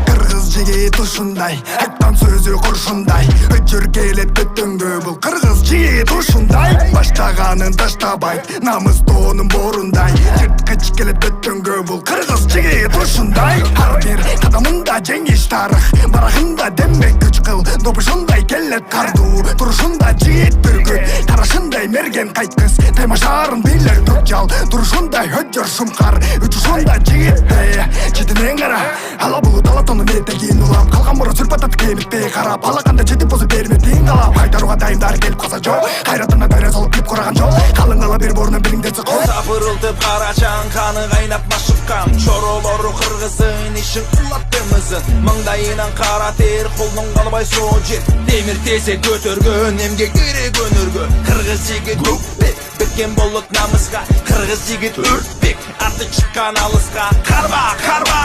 Kırgız jigit ушундай, айткан сөзү куршундай. Өчүр келет көттөңгө бул кыргыз жигит ушундай. Баштаганын таштабай, намыстоонун борундай. Жырткыч келет көттөңгө бул кыргыз жигит ушундай. Ар бир кадамында жеңиш тарых, барагында демек күч кыл. Добушундай келет кардуу, турушунда жигит бүркүт. Карашындай мерген кайткыз, таймашарын билер түкжал. Турушундай өчөр шумкар, учушунда жигитте. Жетинен кара, ала булут алатону метегин улап. Калган мура сүрпатат кемитте карап, алаканда жетип бозуп берметин калап. Кайтарууга дайымдар келип калса жок, кайратына дайра салып кеп кураган жок. Калың ала бир борунан бириңдерси кол. Сапырылтып карачаң, каны кайнап машыккан. Чоролору кыргызын, ишин улап темизин. Маңдайынан кара тер, колдон калбай соо жер. Темир тесе көтөргөн, эмге керек өнөргө. Кыргыз жигит бүкпек, беккен болот намыска. Кыргыз жигит өртпек, аты чыккан алыска. Карма, карма,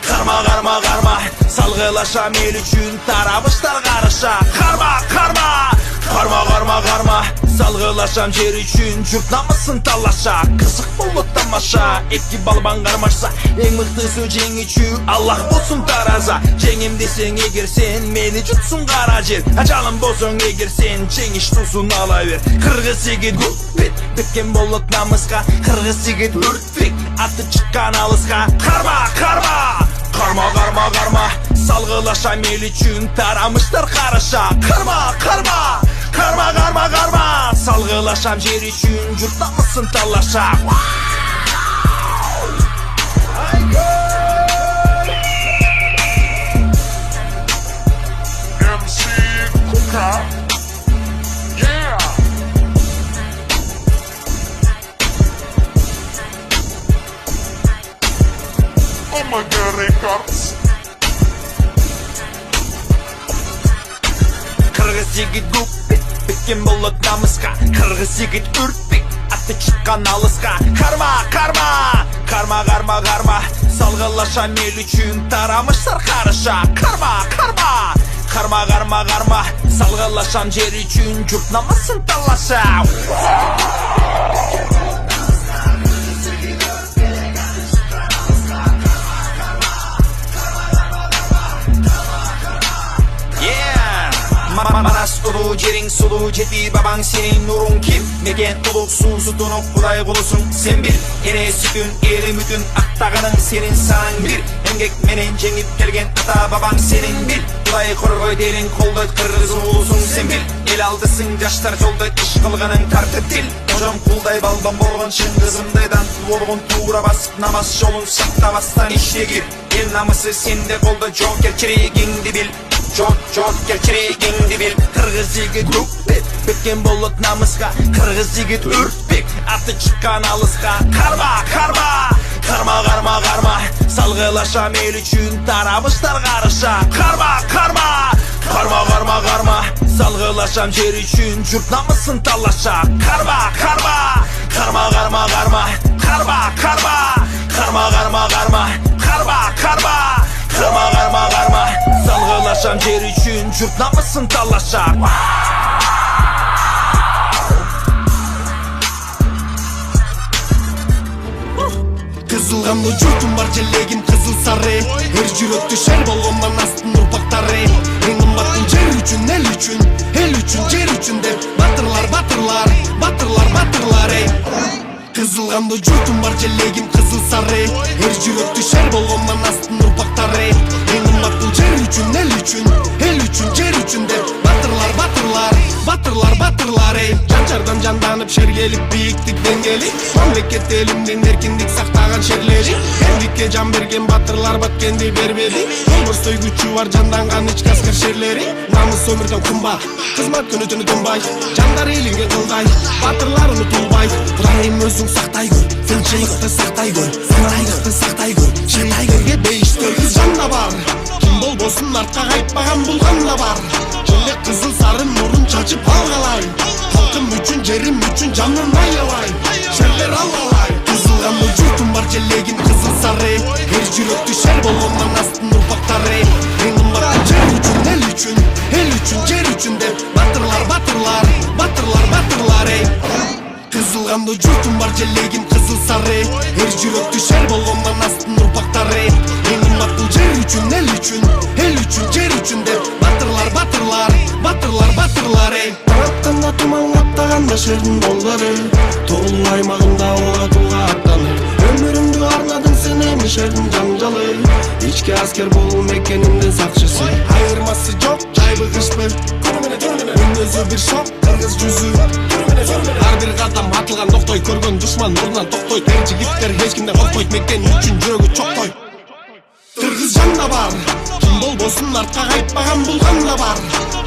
карма, карма, карма. Салгылашам эл үчүн тарабыштар карыша. Карма, карма, карма, карма, карма. Салгылашам жер үчүн журт намысын талаша. Кызык болот тамаша, эки балбан кармашса. Эң мыктысы жеңүүчү Аллах болсун тараза. Жеңем десең эгер сен, мени жутсун кара жер. Ажалым болсоң эгер сен, жеңиш тузун ала бер. Кыргыз жигит бүкпек, беккен болот намыска. Кыргыз жигит өртпек, аты чыккан алыска. Карма, карма, карма, карма, карма. Салгылашам эл үчүн тарамыштар карыша. Карма, карма, карма, карма, карма. Салгылашам жер үчүн журт намысын талаша. MC Kuka, yeah. Omega Records. Кыргыз жигит бүкпек, беккен болот намыска. Кыргыз жигит өртпек, аты чыккан алыска. Карма, карма, карма, карма, карма. Салгылашам эл үчүн тарамыштар карыша. Карма, карма, карма, карма, карма. Салгылашам жер үчүн журт намысын талаша. Манас улуу жериң сулуу, жети бабаң сенин нуруң ким? Мекен улуксуз тунуп Кудай кулусуң сен бир. Эне сүтүн, эл үмүтүн актаганың сенин санаң бир. Эмгек менен жеңип келген ата бабаң сенин бир. Кудай коргойт элиң, колдойт кыргыз улусуң сен бир. Эл алдысың жаштар жолдойт, иш кылганың тартып тил. Кожом кулдай балбан болгон чын кызымдайдан болгон туура басып намаз жолун сактабастан иштегир. Эл намысы сенде колдо, жоокерчилигиңди бил. Жоокерчилигиңди бил. Кыргыз жигит бүкпек, беккен болот намыска. Кыргыз жигит өртпек, аты чыккан алыска. Карма, карма, карма, карма, карма. Салгылашам эл үчүн тарабыштар карыша. Карма, карма, карма, карма, карма. Салгылашам жер үчүн журт намысын талаша. Карма, карма, карма, карма, карма. Карма, карма, карма, карма, карма. Карма, карма, карма, карма, карма. Салгылашам жер үчүн журт намысын талаша. Кызыл канлуу журтум бар, желегим кызыл сары. Эр жүрөктү шер болгон Манастын урпактары. Эң кымбаттын жер үчүн, эл үчүн, эл үчүн, жер үчүн деп батырлар, батырлар, батырлар, батырлар эй. Кызыл канлуу журтум бар, желегим кызыл сары. Эр жүрөктү шер болгон Манастын урпактары. Эң кымбаттын жер үчүн, эл үчүн, эл үчүн, жер үчүн деп батырлар, батырлар, батырлар, батырлар эй. Жанчардан жанданып шер келип бийиктик деңгели. Мамлекет элимдин эркиндик сактаган шерлери. Элдикке жан берген батырлар баткенди бербеди. Долборстой күчү бар жанданган ички аскер шерлери. Намыс өмүрдөн кымбат, кызмат күнү түнү тынбай. Жандар элинге кылдай, батырлар унутулбай. Кудайым өзүң сактай көр, тынчылыкты сактай көр, санайдыкты сактай көр, шыртай болбосун артка кайтпаган булган да бар. Эле кызыл сары нурун чачып алгалай. Халкым үчүн, жерим үчүн жанын аябай. Шерлер алгалай. Кызылганды журтум бар желегин кызыл сары. Эр жүрөктү шер болгондон астын урпактары. Эң кымбат жер үчүн, эл үчүн, эл үчүн, жер үчүн деп батырлар, батырлар, батырлар, батырлар эй. Кызылганды журтум бар желегин кызыл сары. Эр жүрөктү шер болгондон астын урпактары. Эң кымбат жер үчүн, эл үчүн, эл үчүн, жер үчүн деп батырлар, батырлар, батырлар, батырлар эй. Таратканда туман каптаганда шердин долдары. Тоолуу аймагында ого тулга аттанып. Өмүрүмдү арнадың сен эми шердин жаңжалы. Ички аскер болуу мекениндин сакчысы. Айырмасы жок, жайбы кышпы. Мүнөзү бир шок, кыргыз жүзү. Ар бир кадам атылган токтой, көргөн душман мурдунан токтойт. Эр жигиттер эч кимден коркпойт, мекен үчүн жүрөгү чоктой. Кыргыз жанда бар, ким болбосун артка кайтпаган булган да бар.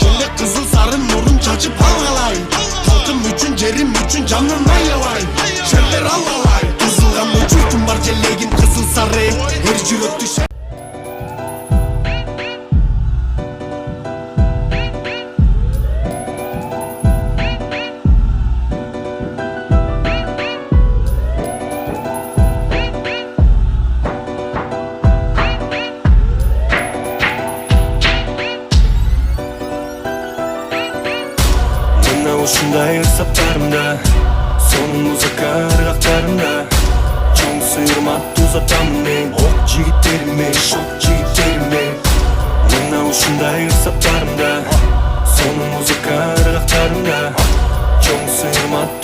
Эле кызыл сары нурун чачып алгалай. Халкым үчүн, жерим үчүн жанын аябай. Шерлер алгалай. Кызылганды журтум бар желегин кызыл сары. Эр жүрөктү ушундай ырсаптарымда, сонун музыка ыргактарымда. Чоң сыйырмат узатамын мен ок жигиттериме, шок жигиттериме. Мына ушундай ырсаптарымда, сонун музыка ыргактарымда. Чоң сыйырмат